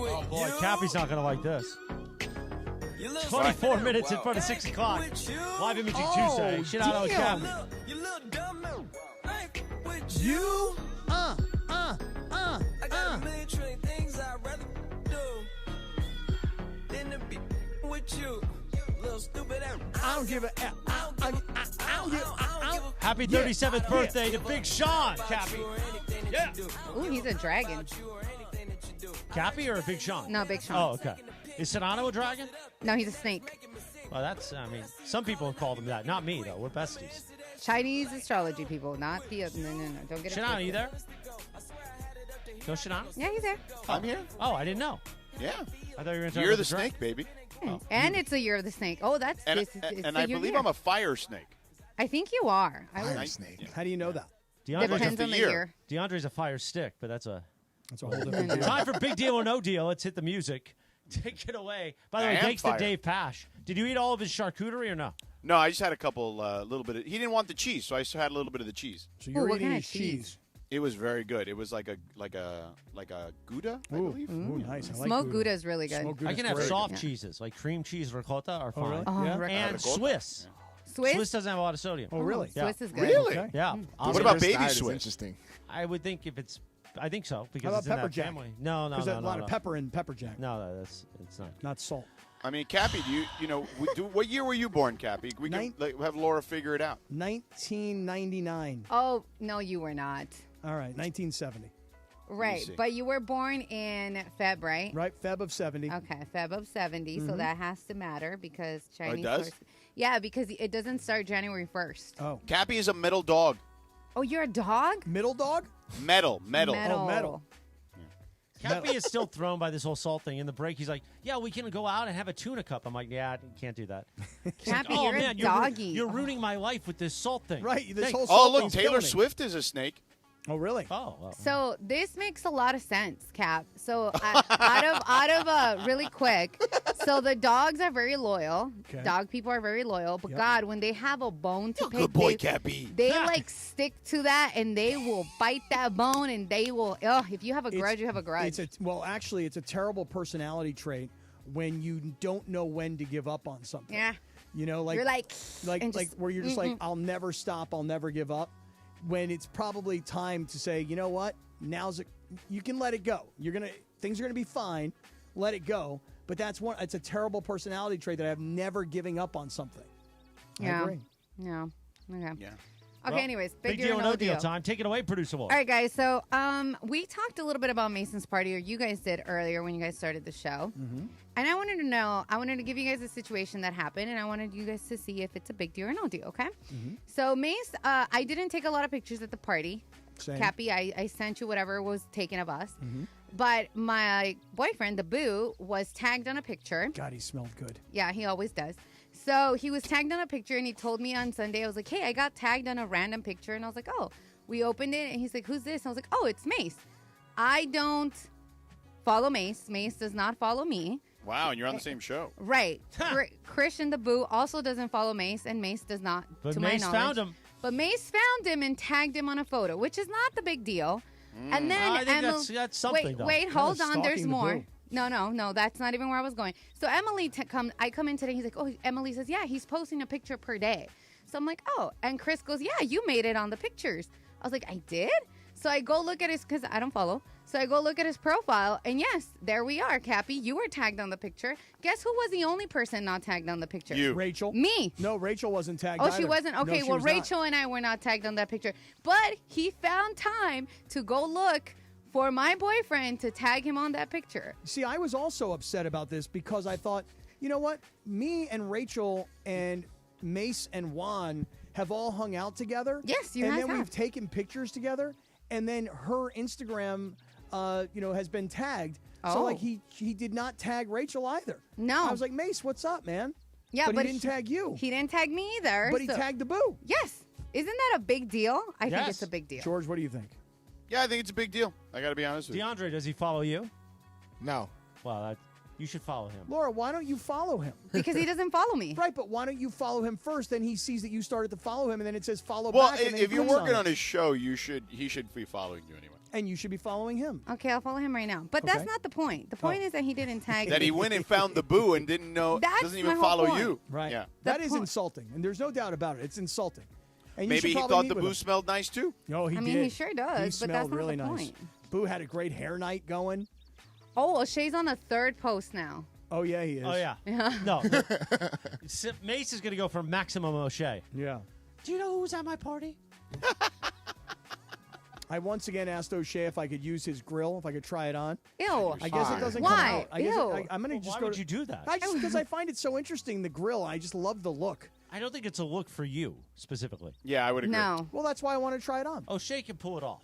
Oh, boy, Cappy's not going to like this. 24 minutes in front of 6 o'clock. Live Imaging Tuesday. Sedano and Cappy. You? I got a million trillion things I'd rather do than to be with you. Little stupid ass. I don't give a. Happy 37th birthday to Big Sean, Cappy. Yeah. Ooh, he's a dragon. Cappy or Big Sean? No, Big Sean. Oh, okay. Is Sedano a dragon? No, he's a snake. Well, that's, I mean, some people have called him that. Not me, though. We're besties. Chinese astrology people, not the. No. Don't get it. Sedano, you there? No, Sedano? Yeah, he's there. I'm here. Oh, I didn't know. Yeah. I thought you were going to You're the snake, baby. Oh. And it's a year of the snake. Oh, that's And, this. and I believe I'm a fire snake. I think you are. Fire snake. How do you know that? Depends on the year. DeAndre's a fire stick, but that's a whole different deal. Time for Big Deal or No Deal. Let's hit the music. Take it away. By the way, thanks to Dave Pash. Did you eat all of his charcuterie or no? No, I just had a couple, little bit of. He didn't want the cheese, so I just had a little bit of the cheese. So you're eating his cheese. It was very good. It was like a Gouda, I believe. Ooh, nice. I like Smoked Gouda is really good. I can have soft cheeses, like cream cheese ricotta are fine. Really? Oh, Yeah. ricotta. And Swiss. Swiss doesn't have a lot of sodium. Oh, really? Swiss is good. Really? Okay. Yeah. What about baby Swiss? Interesting. I would think if it's, I think so, because How it's about in pepper that jack? family. No. Because there's a lot of pepper in pepper jack. No, it's not. Not salt. I mean, Cappy, what year were you born, Cappy? We can have Laura figure it out. 1999. Oh, no, you were not. All right, 1970. Right, see. but you were born in Feb, right? Right, Feb of 70. Okay, Feb of 70, so that has to matter because Chinese. does? Yeah, because it doesn't start January 1st. Oh. Cappy is a metal dog. Oh, you're a dog? Middle dog? Metal. Oh, metal. Cappy is still thrown by this whole salt thing. In the break, he's like, yeah, we can go out and have a tuna cup. I'm like, yeah, I can't do that. Cappy, oh, you're man, a doggy. You're ruining my life with this salt thing. Right, this Thanks. whole Oh, salt look, thing's Taylor killing me. Swift is a snake. Oh, really? Oh, well. So this makes a lot of sense, Cap. So really quick. So the dogs are very loyal. Okay. Dog people are very loyal. But God, when they have a bone to pick, Good boy, Cappy. they like stick to that and they will bite that bone and they will. Oh, if you have a grudge, you have a grudge. Actually, it's a terrible personality trait when you don't know when to give up on something. Yeah. You know, like You're like where you're just like, I'll never stop, I'll never give up. When it's probably time to say, you know what, you can let it go. Things are gonna be fine. Let it go. But it's a terrible personality trait that I have never giving up on something. Yeah. I agree. Yeah. Okay. Yeah. Okay. Well, anyways, big deal or no deal time. Take it away, producer Wolf. All right, guys. So we talked a little bit about Mason's party, or you guys did earlier when you guys started the show. Mm-hmm. And I wanted to give you guys a situation that happened, and I wanted you guys to see if it's a big deal or no deal, okay? Mm-hmm. So, Mace, I didn't take a lot of pictures at the party. Same. Cappy, I sent you whatever was taken of us. Mm-hmm. But my boyfriend, the boo, was tagged on a picture. God, he smelled good. Yeah, he always does. So he was tagged on a picture, and he told me on Sunday, I was like, hey, I got tagged on a random picture. And I was like, oh, we opened it, and he's like, who's this? And I was like, oh, it's Mace. I don't follow Mace. Mace does not follow me. Wow, and you're on the same show. Right. Christian the Boo also doesn't follow Mace, and Mace does not, But to Mace my knowledge. found him. But Mace found him and tagged him on a photo, which is not the big deal. And then I think Emily, that's something, though. Wait, hold on. There's stalking the more. Boo. No, that's not even where I was going. So Emily, I come in today. He's like, oh, Emily says, yeah, he's posting a picture per day. So I'm like, oh, and Chris goes, yeah, you made it on the pictures. I was like, I did? So I go look at his, because I don't follow. So I go look at his profile, and yes, there we are, Cappy. You were tagged on the picture. Guess who was the only person not tagged on the picture? You. Rachel? Me. No, Rachel wasn't tagged Oh, either. she wasn't? Okay, No, she well, was not. Rachel and I were not tagged on that picture. But he found time to go look for my boyfriend to tag him on that picture. See, I was also upset about this because I thought, you know what? Me and Rachel and Mace and Juan have all hung out together. Yes, you and guys then have. we've taken pictures together, and then her Instagram, has been tagged. So Oh. like he did not tag Rachel either. No. I was like, Mace, what's up, man? Yeah, but he didn't tag you. He didn't tag me either. But he tagged the Boo. Yes. Isn't that a big deal? I think Yes. it's a big deal. George, what do you think? Yeah, I think it's a big deal. I got to be honest with you. DeAndre, does he follow you? No. Well, you should follow him. Laura, why don't you follow him? Because he doesn't follow me. Right, but why don't you follow him first? Then he sees that you started to follow him, and then it says follow Well, back. And then if he you're clicks working it. on his show, he should be following you anyway. And you should be following him. Okay, I'll follow him right now. But Okay. that's not the point. The point is that he didn't tag That me. he went and found the boo and didn't know, That's doesn't my even whole follow point. you. Right. Yeah. That is point. insulting, and there's no doubt about it. It's insulting. And you Maybe should he probably thought meet the with boo him. smelled nice too. No, he I did. mean, he sure does, He but smelled that's not really the nice. point. Boo had a great hair night going. Oh, O'Shea's on a third post now. Oh, yeah, he is. Oh, yeah. No. Mace is going to go for maximum O'Shea. Yeah. Do you know who was at my party? I once again asked O'Shea if I could use his grill, if I could try it on. Ew. I guess it doesn't Why? come out. I guess Ew. I'm going to just Why go would to- you do that? Because I find it so interesting, the grill. I just love the look. I don't think it's a look for you specifically. Yeah, I would agree. No. Well, that's why I want to try it on. O'Shea can pull it off.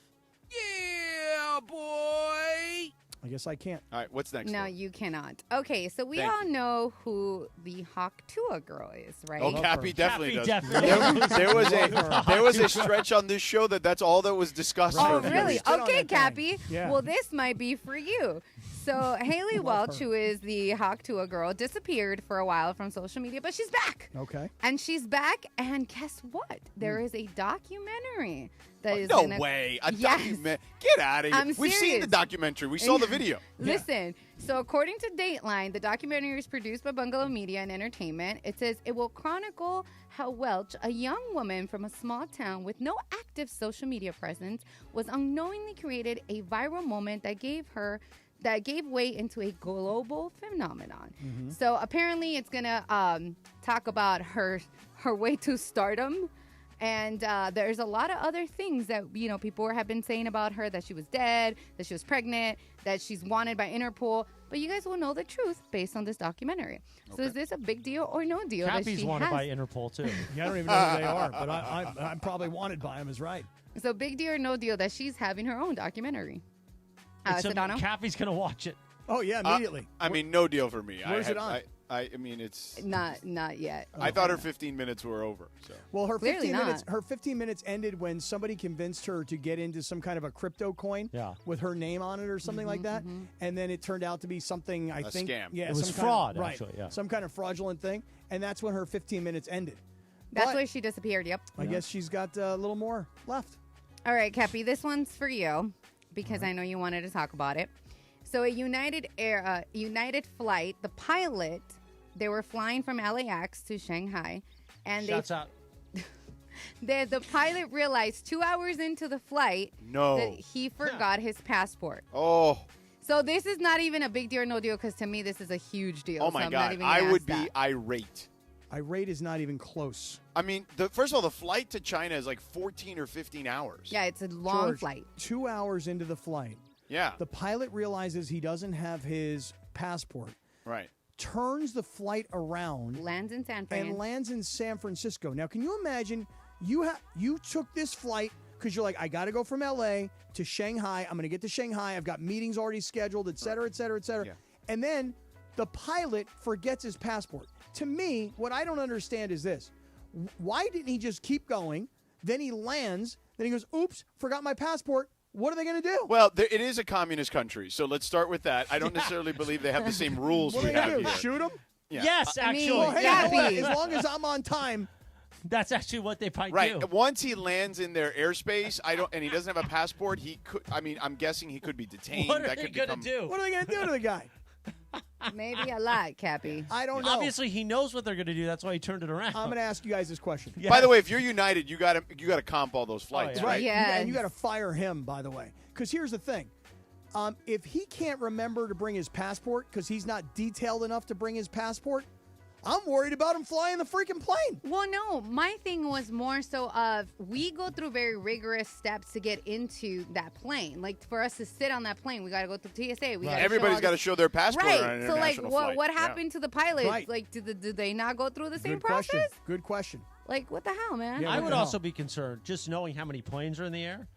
Yeah, boy. I guess I can't. All right, what's next? No, Laura? you cannot. Okay, so we Thank all you. know who the Hawk Tuah girl is, right? Oh, Love Cappy her. definitely Cappy does. definitely. There was a stretch on this show that's all that was discussed. Oh, for really? Stood on Okay, that thing. Cappy. Yeah. Well, this might be for you. So Haley Welch, her. who is the Hawk Tuah girl, disappeared for a while from social media, but she's back. Okay. And she's back, and guess what? There is a documentary that is No gonna- way. A Yes. document. Get out of here. I'm We've seen the serious. documentary. We saw the video. Listen, so according to Dateline, the documentary is produced by Bungalow Media and Entertainment. It says it will chronicle how Welch, a young woman from a small town with no active social media presence, was unknowingly created a viral moment that gave way into a global phenomenon. So apparently it's gonna talk about her way to stardom. And there's a lot of other things that, people have been saying about her, that she was dead, that she was pregnant, that she's wanted by Interpol. But you guys will know the truth based on this documentary. So is this a big deal or no deal that Cappy's she wanted has? by Interpol, too. Yeah, I don't even know who they are, but I'm probably wanted by him is right. So big deal or no deal that she's having her own documentary. Sedano? Cappy's going to watch it. Oh, yeah, immediately. I mean, no deal for me. Where's it on? I mean, it's. Not yet. I thought her 15 minutes were over. So. Well, her Clearly 15 minutes. not. Her 15 minutes ended when somebody convinced her to get into some kind of a crypto coin with her name on it or something like that, and then it turned out to be something I think scam. Yeah, It was some fraud, kind of, actually, yeah. some kind of fraudulent thing, and that's when her 15 minutes ended. That's But why she disappeared. Yep. I guess she's got a little more left. All right, Cappy, this one's for you because I know you wanted to talk about it. So a United flight, the pilot, they were flying from LAX to Shanghai, and Shouts out. the pilot realized 2 hours into the flight No. that he forgot his passport. Oh. So this is not even a big deal or no deal because to me this is a huge deal. Oh so my I'm not God. even gonna I would ask be that. irate. Irate is not even close. I mean, first of all, the flight to China is like 14 or 15 hours. Yeah, it's a long George, flight. 2 hours into the flight, Yeah. the pilot realizes he doesn't have his passport, Right. turns the flight around, Lands in San Fran. and lands in San Francisco. Now, can you imagine you took this flight because you're like, I got to go from L.A. to Shanghai. I'm going to get to Shanghai. I've got meetings already scheduled, et cetera, et cetera, et cetera. Yeah. And then the pilot forgets his passport. To me, what I don't understand is this. Why didn't he just keep going? Then he lands. Then he goes, oops, forgot my passport. What are they going to do? Well, it is a communist country, so let's start with that. I don't necessarily believe they have the same rules What we are they have going to here. do? Shoot him? Yeah. Yes, I mean, actually. Well, hey, Yeah, you know what? Cappy. As long as I'm on time. That's actually what they might Right. do. Once he lands in their airspace, and he doesn't have a passport, he could. I mean, I'm guessing he could be detained. What are that they could going to become, do? What are they going to do to the guy? Maybe a lot, Cappy. I don't know. Obviously, he knows what they're going to do. That's why he turned it around. I'm going to ask you guys this question. Yeah. By the way, if you're United, you got to comp all those flights, yeah. right? Yeah. And you got to fire him, by the way. Because here's the thing. If he can't remember to bring his passport because he's not detailed enough to bring his passport, I'm worried about him flying the freaking plane. Well, no, my thing was more so of we go through very rigorous steps to get into that plane. Like for us to sit on that plane, we got to go through TSA. We gotta Everybody's got to show their passport on an Right. So like, international what flight. Yeah. happened to the pilots? Right. Like, did they not go through the same Good question. process? Good question. Like, what the hell, man? Yeah, I what would the also hell? be concerned just knowing how many planes are in the air.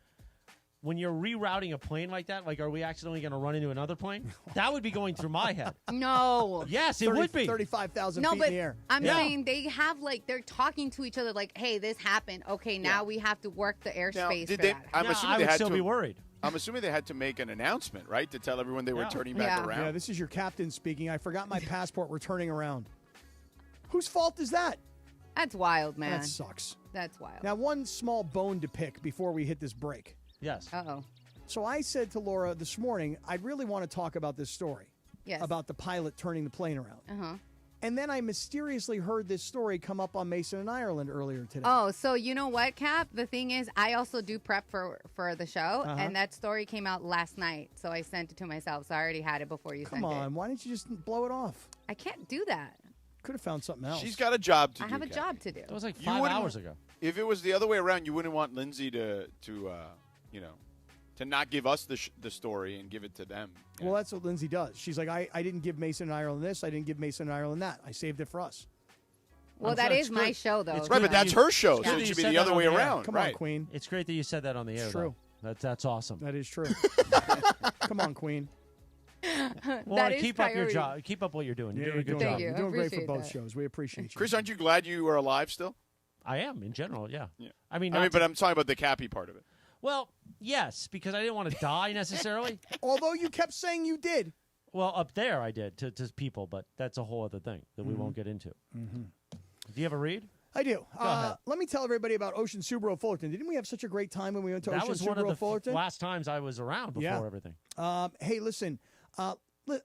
When you're rerouting a plane like that, like, are we accidentally going to run into another plane? That would be going through my head. No. Yes, it would be. 35,000 No, feet but in the air. I'm Yeah. saying they have they're talking to each other like, hey, this happened. Okay, now we have to work the airspace Now, for did they? that. I'm No, assuming I they would had still to. be worried. I'm assuming they had to make an announcement, right, to tell everyone they were Yeah. turning back Yeah. around. Yeah, this is your captain speaking. I forgot my passport. We're turning around. Whose fault is that? That's wild, man. That sucks. That's wild. Now, one small bone to pick before we hit this break. Yes. Uh-oh. So I said to Laura this morning, I really want to talk about this story. Yes. About the pilot turning the plane around. Uh-huh. And then I mysteriously heard this story come up on Mason and Ireland earlier today. Oh, so you know what, Cap? The thing is, I also do prep for the show, and that story came out last night, so I sent it to myself, so I already had it before you sent it. Come on, why didn't you just blow it off? I can't do that. Could have found something else. She's got a job to do. I have a Cappy. job to do. That was like You 5 wouldn't- hours ago. If it was the other way around, you wouldn't want Lindsay to not give us the story and give it to them. Well, that's what Lindsay does. She's like, I didn't give Mason and Ireland this. I didn't give Mason and Ireland that. I saved it for us. Well, I'm that sorry, is it's my good. show, though. It's Right, good but that that's you- her show, it's so good it that should you be said the that other on way the air. around. Come right. on, Queen. It's great that you said that on the air. It's true. Though. That's awesome. That is true. Come on, Queen. Well, That is keep up your priority. job. Keep up what you're doing. You're doing a good doing, job. Thank you. You're I doing great for appreciate both that. shows. We appreciate you. Chris, aren't you glad you are alive still? I am in general. Yeah. Yeah. I mean, but I'm talking about the Cappy part of it. well, yes, because I didn't want to die necessarily. Although you kept saying you did. Well, up there I did to people, but that's a whole other thing that we won't get into. Do you have a read? I do. ahead. Let me tell everybody about Ocean Subaru of Fullerton. Didn't we have such a great time when we went to That Ocean was Subaru one of the of Fullerton? last times I was around before Yeah. everything. Hey, listen,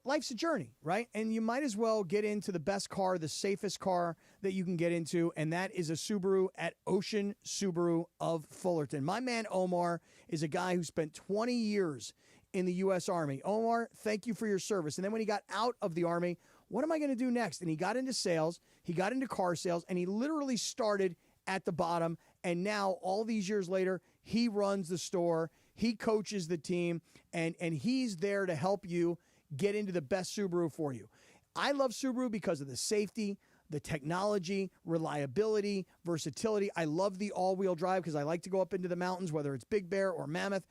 life's a journey, right? And you might as well get into the best car, the safest car that you can get into, and that is a Subaru at Ocean Subaru of Fullerton. My man Omar is a guy who spent 20 years in the U.S. Army. Omar, thank you for your service. And then when he got out of the Army, what am I going to do next? And he got into sales, he got into car sales, and he literally started at the bottom. And now, all these years later, he runs the store, he coaches the team, and he's there to help you get into the best Subaru for you. I love Subaru because of the safety, the technology, reliability, versatility. I love the all-wheel drive because I like to go up into the mountains, whether it's Big Bear or Mammoth.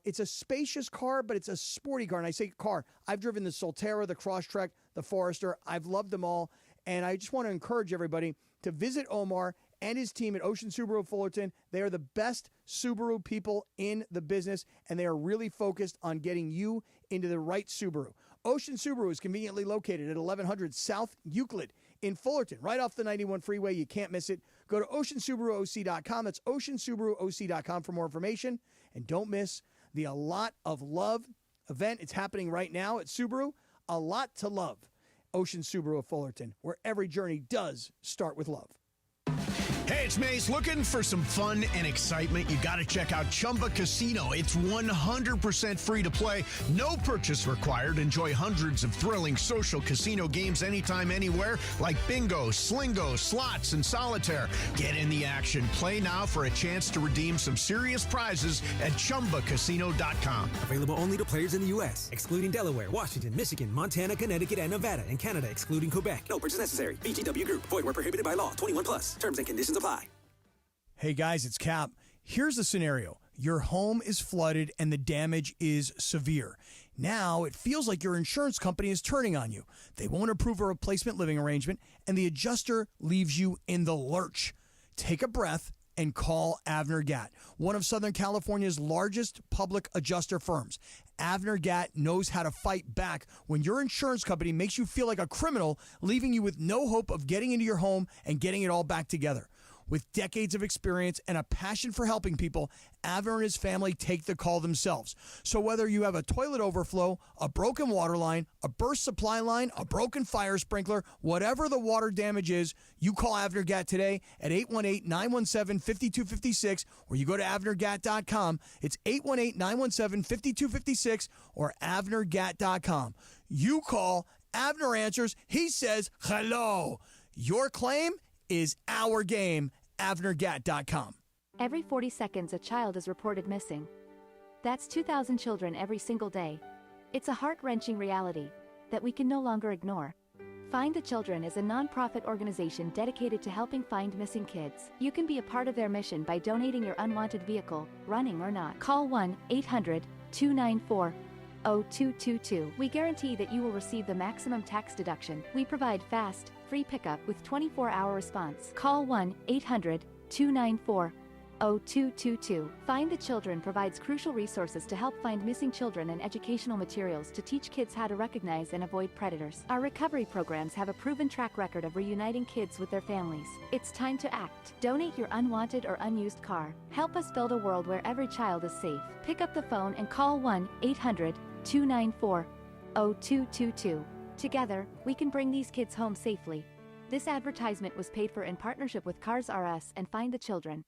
It's a spacious car, but it's a sporty car. And I say car, I've driven the Solterra, the Crosstrek, the Forester. I've loved them all. And I just want to encourage everybody to visit Omar and his team at Ocean Subaru of Fullerton. They are the best Subaru people in the business, and they are really focused on getting you into the right Subaru. Ocean Subaru is conveniently located at 1100 South Euclid in Fullerton, right off the 91 freeway. You can't miss it. Go to oceansubaruoc.com. That's oceansubaruoc.com for more information. And don't miss the A Lot of Love event. It's happening right now at Subaru. A Lot to Love. Ocean Subaru of Fullerton, where every journey does start with love. Hey, it's Mace. Looking for some fun and excitement? You got to check out Chumba Casino. It's 100% free to play. No purchase required. Enjoy hundreds of thrilling social casino games anytime, anywhere, like bingo, slingo, slots, and solitaire. Get in the action. Play now for a chance to redeem some serious prizes at ChumbaCasino.com. Available only to players in the U.S., excluding Delaware, Washington, Michigan, Montana, Connecticut, and Nevada, and Canada, excluding Quebec. No purchase necessary. VGW Group. Void where prohibited by law. 21 plus. Terms and conditions apply. Hey guys, it's Cap. Here's the scenario. Your home is flooded and the damage is severe. Now it feels like your insurance company is turning on you. They won't approve a replacement living arrangement and the adjuster leaves you in the lurch. Take a breath and call Avner Gatt, one of Southern California's largest public adjuster firms. Avner Gatt knows how to fight back when your insurance company makes you feel like a criminal, leaving you with no hope of getting into your home and getting it all back together. With decades of experience and a passion for helping people, Avner and his family take the call themselves. So whether you have a toilet overflow, a broken water line, a burst supply line, a broken fire sprinkler, whatever the water damage is, you call Avner Gatt today at 818-917-5256, or you go to avnergatt.com. It's 818-917-5256 or avnergatt.com. You call, Avner answers, he says hello. Your claim is our game. avnergatt.com. Every 40 seconds, a child is reported missing. That's 2,000 children every single day. It's a heart-wrenching reality that we can no longer ignore. Find the Children is a nonprofit organization dedicated to helping find missing kids. You can be a part of their mission by donating your unwanted vehicle, running or not. Call 1-800-294-0222. We guarantee that you will receive the maximum tax deduction. We provide fast, free pickup with 24-hour response. Call 1-800-294-0222. 0222. Find the Children provides crucial resources to help find missing children and educational materials to teach kids how to recognize and avoid predators. Our recovery programs have a proven track record of reuniting kids with their families. It's time to act. Donate your unwanted or unused car. Help us build a world where every child is safe. Pick up the phone and call 1-800-294-0222. Together, we can bring these kids home safely. This advertisement was paid for in partnership with Cars R Us and Find the Children.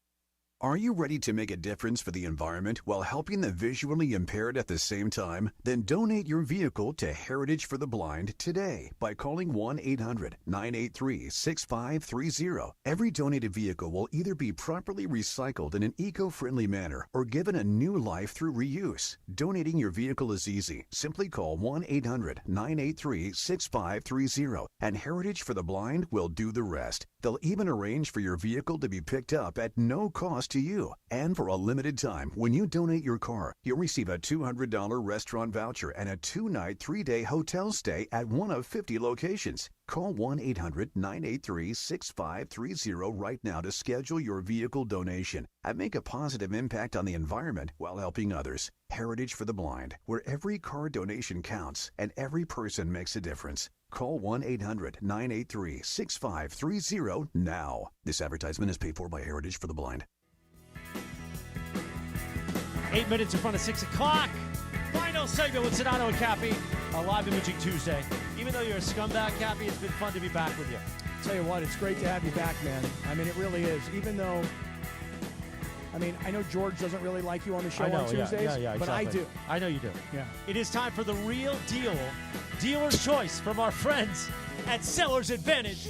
Are you ready to make a difference for the environment while helping the visually impaired at the same time? Then donate your vehicle to Heritage for the Blind today by calling 1-800-983-6530. Every donated vehicle will either be properly recycled in an eco-friendly manner or given a new life through reuse. Donating your vehicle is easy. Simply call 1-800-983-6530 and Heritage for the Blind will do the rest. They'll even arrange for your vehicle to be picked up at no cost to you. And for a limited time, when you donate your car, you'll receive a $200 restaurant voucher and a 2-night, 3-day hotel stay at one of 50 locations. Call 1-800-983-6530 right now to schedule your vehicle donation and make a positive impact on the environment while helping others. Heritage for the Blind, where every car donation counts and every person makes a difference. Call 1-800-983-6530 now. This advertisement is paid for by Heritage for the Blind. 8 minutes in front of 6 o'clock. Final segment with Sedano and Cappy. A live imaging Tuesday. Even though you're a scumbag, Cappy, it's been fun to be back with you. Tell you what, it's great to have you back, man. I mean, it really is. Even though, I mean, I know George doesn't really like you on the show on Tuesdays, yeah, but exactly. I do. I know you do. Yeah. It is time for the real deal, dealer's choice from our friends at Seller's Advantage.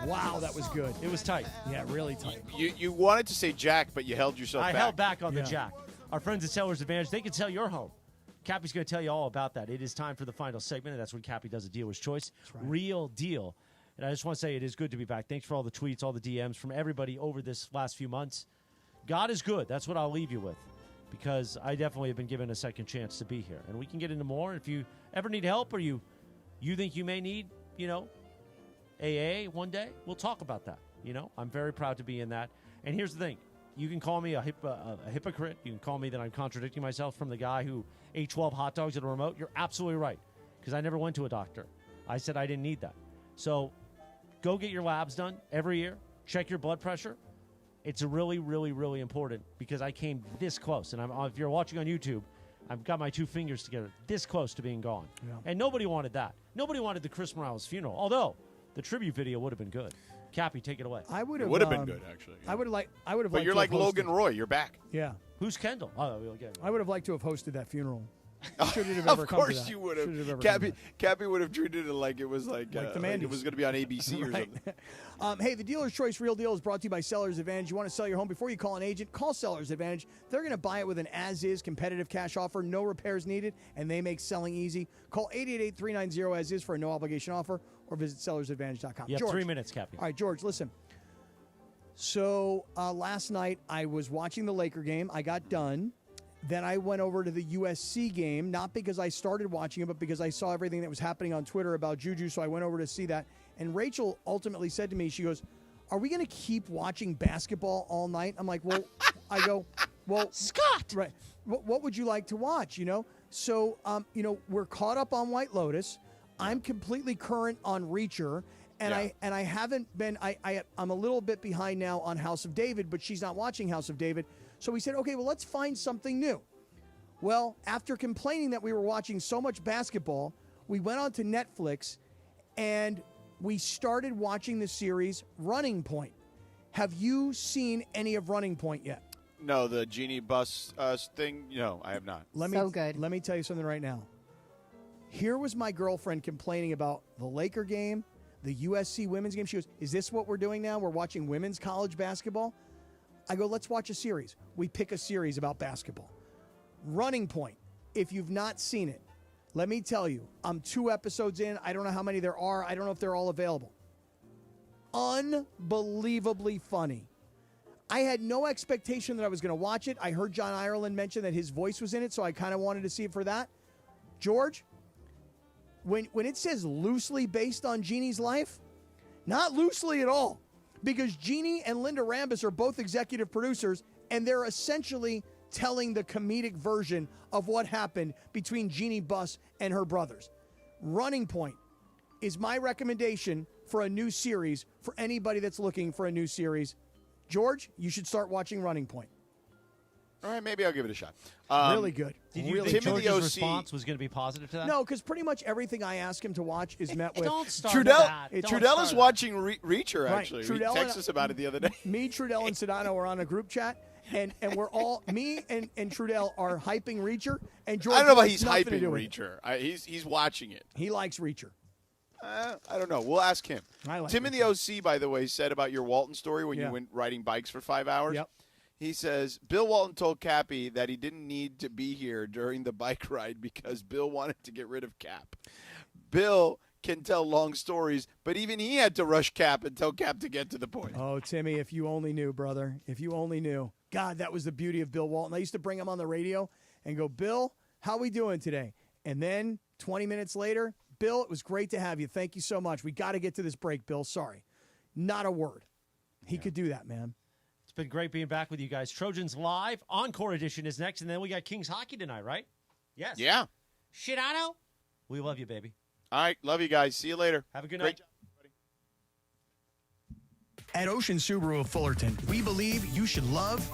Wow, that was good. It was tight. Yeah, really tight. You wanted to say Jack, but you held yourself back. I held back on the Jack. Our friends at Seller's Advantage, they can sell your home. Cappy's going to tell you all about that. It is time for the final segment, and that's when Cappy does a dealer's choice. Right. Real deal. And I just want to say it is good to be back. Thanks for all the tweets, all the DMs from everybody over this last few months. God is good. That's what I'll leave you with, because I definitely have been given a second chance to be here. And we can get into more. If you ever need help or you think you may need, AA one day, we'll talk about that. I'm very proud to be in that. And here's the thing. You can call me a hypocrite. You can call me that I'm contradicting myself from the guy who ate 12 hot dogs at a remote. You're absolutely right, because I never went to a doctor. I said I didn't need that. So go get your labs done every year. Check your blood pressure. It's really, really, really important, because I came this close. And if you're watching on YouTube, I've got my two fingers together, this close to being gone. Yeah. And nobody wanted that. Nobody wanted the Chris Morales funeral, although the tribute video would have been good. Cappy, take it away. I would have. It would have been good, actually. Yeah. I would have. But you're like Logan Roy. You're back. Yeah. Who's Kendall? Oh, we'll get it. I would have liked to have hosted that funeral. Should it have ever come to that? Of course you would have. Cappy would have treated it like it was like the it was going to be on ABC or something. Hey, the Dealer's Choice Real Deal is brought to you by Seller's Advantage. You want to sell your home before you call an agent? Call Seller's Advantage. They're going to buy it with an as-is competitive cash offer, no repairs needed, and they make selling easy. Call 888-390-AS-IS for a no-obligation offer, or visit sellersadvantage.com. You have 3 minutes, Cappy. All right, George, listen. So last night I was watching the Laker game. I got done. Then I went over to the USC game, not because I started watching it, but because I saw everything that was happening on Twitter about JuJu, so I went over to see that. And Rachel ultimately said to me, she goes, "Are we going to keep watching basketball all night?" I'm like, well, Scott, right. What would you like to watch, So, we're caught up on White Lotus. I'm completely current on Reacher. And I haven't been. I'm a little bit behind now on House of David, but she's not watching House of David. So we said, okay, well, let's find something new. Well, after complaining that we were watching so much basketball, we went on to Netflix and we started watching the series Running Point. Have you seen any of Running Point yet? No, the genie bus thing. No, I have not. Good. Let me tell you something right now. Here was my girlfriend complaining about the Laker game, the USC women's game. She goes, "Is this what we're doing now? We're watching women's college basketball?" I go, "Let's watch a series." We pick a series about basketball. Running Point. If you've not seen it, let me tell you, I'm 2 episodes in. I don't know how many there are. I don't know if they're all available. Unbelievably funny. I had no expectation that I was going to watch it. I heard John Ireland mention that his voice was in it, so I kind of wanted to see it for that. George, when it says loosely based on Jeannie's life, not loosely at all. because Jeannie and Linda Rambis are both executive producers, and they're essentially telling the comedic version of what happened between Jeannie Buss and her brothers. Running Point is my recommendation for a new series for anybody that's looking for a new series. George, you should start watching Running Point. All right, maybe I'll give it a shot. Really good. Did you really think Timothy George's OC response was going to be positive to that? No, because pretty much everything I ask him to watch is met with. Don't start Trudell, that. Don't Trudell start is that. watching Reacher, Right, actually. Trudell He and texted us about it the other day. Me, Trudell, and Sedano are on a group chat, and we're all, me and Trudell are hyping Reacher, and George I don't know about wants he's nothing to hyping do with it. Reacher. He's watching it. He likes Reacher. I don't know. We'll ask him. I like Tim in the OC, by the way, said about your Walton story when Yeah. you went riding bikes for 5 hours. Yep. He says, Bill Walton told Cappy that he didn't need to be here during the bike ride because Bill wanted to get rid of Cap. Bill can tell long stories, but even he had to rush Cap and tell Cap to get to the point. Oh, Timmy, if you only knew, brother. If you only knew. God, that was the beauty of Bill Walton. I used to bring him on the radio and go, Bill, how we doing today? And then 20 minutes later, Bill, it was great to have you. Thank you so much. We got to get to this break, Bill. Sorry. Not a word. He could do that, man. It's been great being back with you guys. Trojans Live, Encore Edition is next, and then we got Kings Hockey tonight, right? Yes. Yeah. Sedano, we love you, baby. All right. Love you guys. See you later. Have a good Great night. At Ocean Subaru of Fullerton, we believe you should love